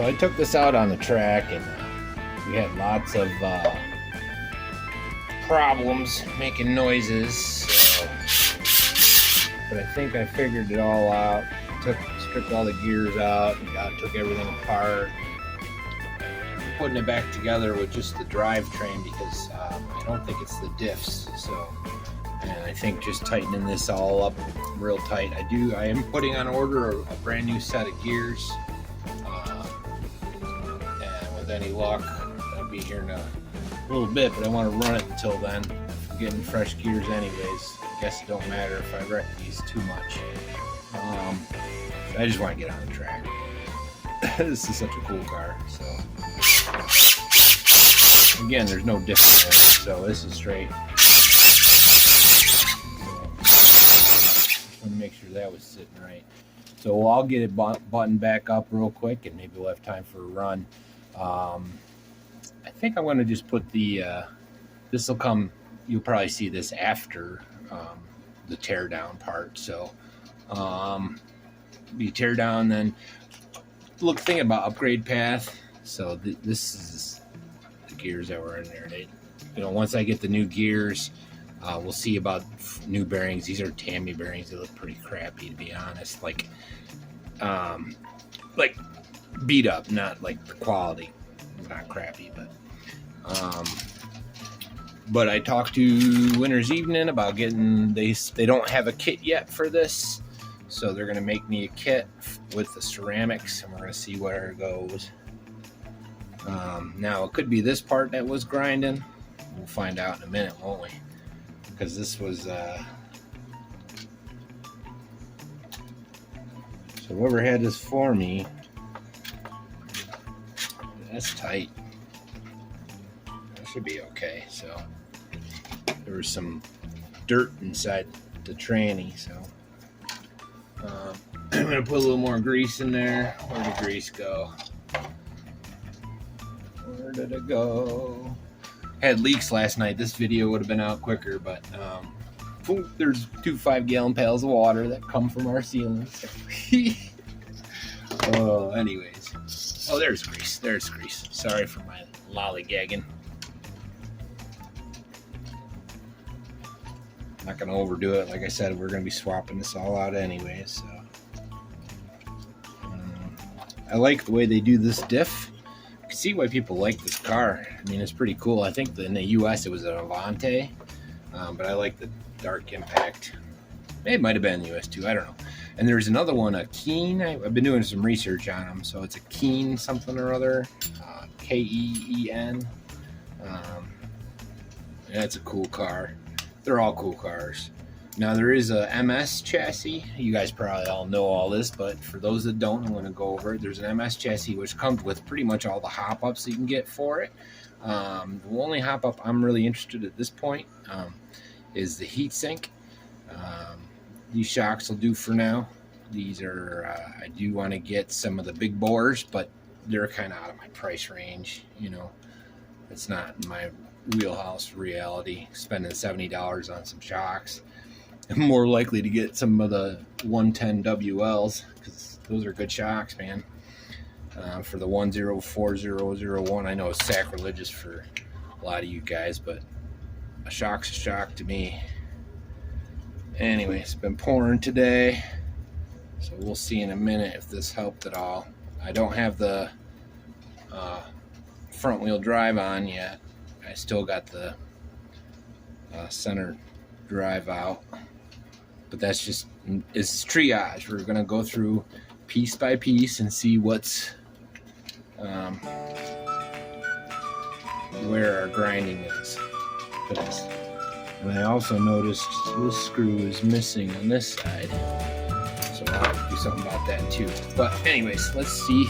I took this out on the track, and we had lots of problems making noises. So, but I think I figured it all out. Stripped all the gears out, took everything apart. I'm putting it back together with just the drivetrain because I don't think it's the diffs. So, and I think just tightening this all up real tight. I am putting on order a brand new set of gears. And with any luck, I'll be here in a little bit, but I want to run it until then. I'm getting fresh gears anyways. I guess it don't matter if I wreck these too much. I just want to get on the track. This is such a cool car. So again, there's no difference in it, so this is straight. Just want to make sure that was sitting right. So I'll get it buttoned back up real quick, and maybe we'll have time for a run. I think I'm going to just put the, this will come, you'll probably see this after the tear down part. So you tear down, then thinking about upgrade path. So this is the gears that were in there. Once I get the new gears, we'll see about new bearings. These are Tamiya bearings. They look pretty crappy, to be honest. Like beat up, not like the quality. Not crappy, but I talked to Winter's Evening about getting, they don't have a kit yet for this, so they're going to make me a kit with the ceramics, and we're going to see where it goes. Now it could be this part that was grinding. We'll find out in a minute, won't we? Because this was so whoever had this for me, that's tight. That should be okay. So there was some dirt inside the tranny, so I'm gonna put a little more grease in there. Where did the grease go? Where did it go? Had leaks last night. This video would have been out quicker, but there's 2 5-gallon pails of water that come from our ceilings. Oh, anyways. Oh, there's grease. There's grease. Sorry for my lollygagging. Not going to overdo it. Like I said, we're going to be swapping this all out anyways. So. I like the way they do this diff. I can see why people like this car. I mean, it's pretty cool. I think in the US it was an Avante, but I like the dark ImpacT. It might have been in the US too. I don't know. And there's another one, a Keen. I've been doing some research on them. So it's a Keen something or other, K-E-E-N. That's a cool car. They're all cool cars. Now there is a MS chassis. You guys probably all know all this, but for those that don't, I'm going to go over it. There's an MS chassis which comes with pretty much all the hop-ups you can get for it. The only hop-up I'm really interested at this point is the heatsink. These shocks will do for now. These are, I do want to get some of the big bores, but they're kind of out of my price range. You know, it's not in my wheelhouse reality. Spending $70 on some shocks. I'm more likely to get some of the 110 WLs because those are good shocks, man. For the 104001, I know it's sacrilegious for a lot of you guys, but a shock's a shock to me. Anyway, it's been pouring today, so we'll see in a minute if this helped at all. I don't have the front wheel drive on yet. I still got the center drive out, but that's just, it's triage. We're gonna go through piece by piece and see what's where our grinding is for this. And I also noticed this screw is missing on this side, so I'll have to do something about that too. But anyways, let's see.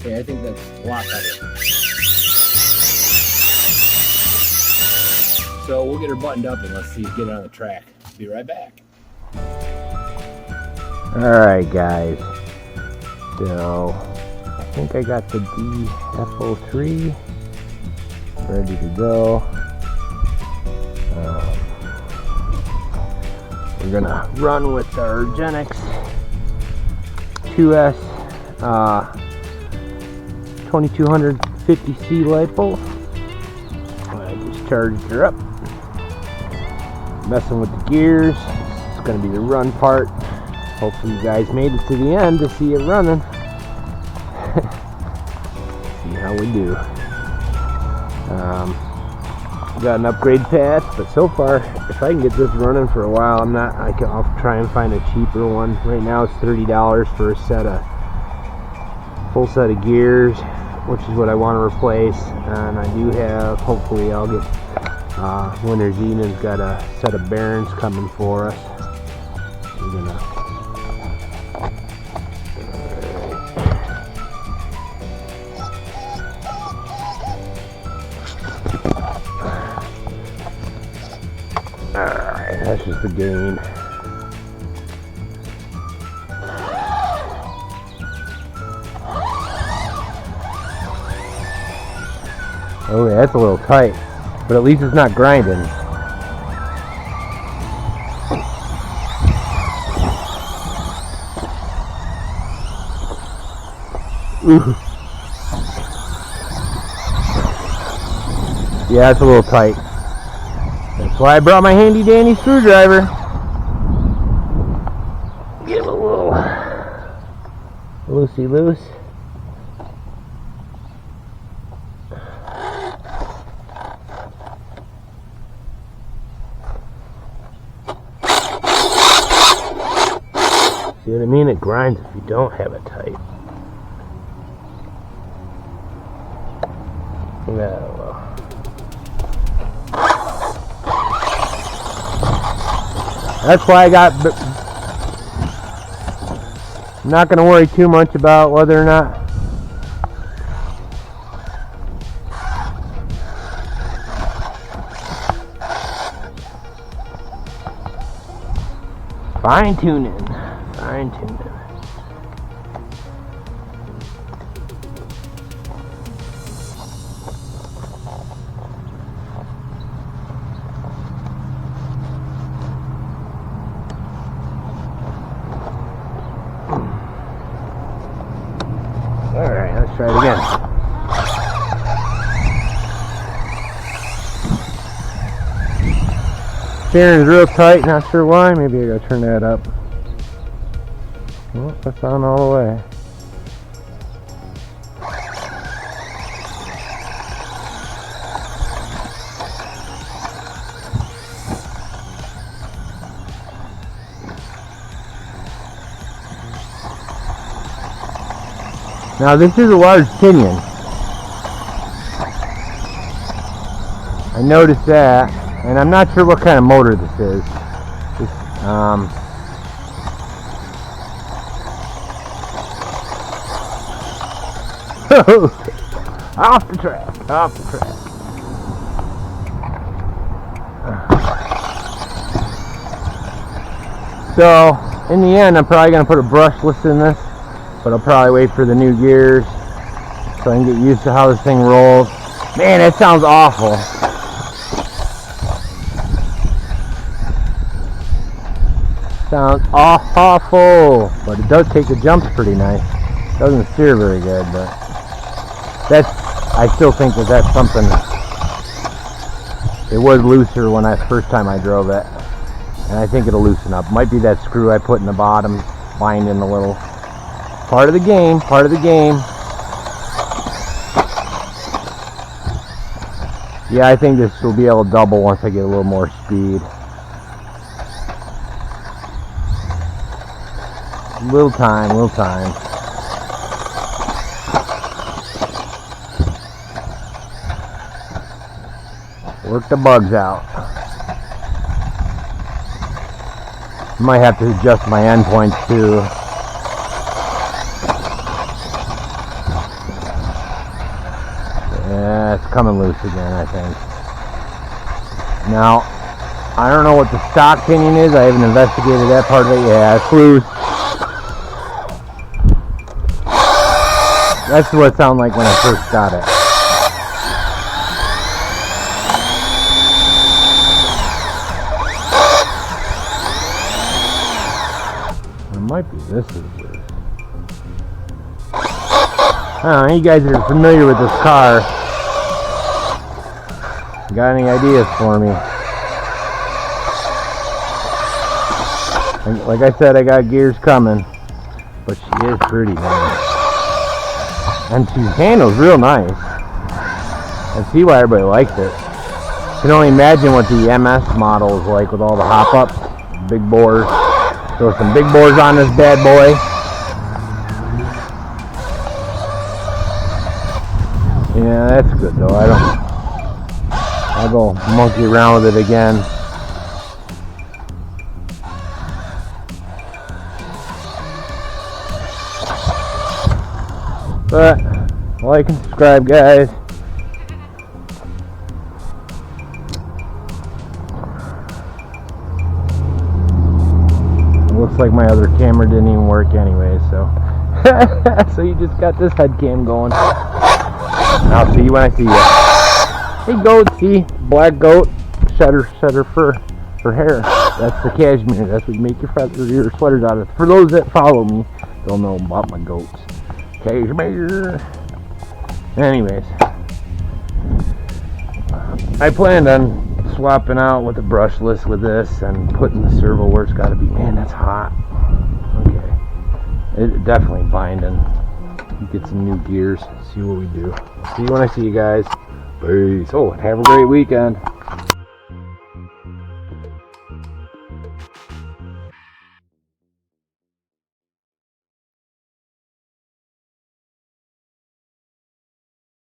Okay, I think that's a lot better. So we'll get her buttoned up and let's see, get it on the track. Be right back. Alright guys, so I think I got the DF-03 ready to go. We're gonna run with our Genix 2S 2250C LiPo. I just charged her up. Messing with the gears. It's going to be the run part. Hopefully you guys made it to the end to see it running. See how we do. Got an upgrade path, but so far, if I can get this running for a while, I'll try and find a cheaper one. Right now it's $30 for a full set of gears, which is what I want to replace. And I do have, hopefully I'll get, Winter Zenon's got a set of bearings coming for us. We're gonna Alright, that's just the gain. Oh yeah, that's a little tight, but at least it's not grinding. Ooh. Yeah, it's a little tight. That's why I brought my handy dandy screwdriver. Get it a little loosey loose. See what I mean? It grinds if you don't have it tight. Yeah, well. That's why I'm not going to worry too much about whether or not fine tuning. Alright, let's try it again. Steering's real tight, not sure why. Maybe I gotta turn that up. Well, that's on all the way. Now this is a large pinion. I noticed that, and I'm not sure what kind of motor this is. Off the track. So, in the end, I'm probably going to put a brushless in this, but I'll probably wait for the new gears so I can get used to how this thing rolls. Man, that sounds awful. Sounds awful, but it does take the jumps pretty nice. Doesn't steer very good, but I still think that's something. It was looser when first time I drove it, and I think it'll loosen up. Might be that screw I put in the bottom, binding a little. Part of the game. Yeah, I think this will be able to double once I get a little more speed. Little time. Work the bugs out. Might have to adjust my endpoints too. Yeah, it's coming loose again, I think. Now, I don't know what the stock pinion is. I haven't investigated that part of it. Yeah, it's loose. That's what it sounded like when I first got it. It might be this is loose. You guys are familiar with this car. Got any ideas for me? And like I said, I got gears coming, but she is pretty nice, and she handles real nice. I see why everybody likes it. You can only imagine what the MS model is like with all the hop-ups, big bores. Throw some big bores on this bad boy. Yeah, that's good though. I'll go monkey around with it again. But like and subscribe, guys. Looks like my other camera didn't even work anyway, so so you just got this head cam going. I'll see you when I see you. Hey goat, see? Black goat, shedder for hair. That's the cashmere. That's what you make your sweaters out of. For those that follow me, they'll know about my goats. Cashmere. Anyways, I planned on swapping out with the brushless with this and putting the servo where it's got to be. Man, that's hot. Okay, it definitely binding. Get some new gears. See what we do. See you when I see you guys. Peace. Oh, and have a great weekend.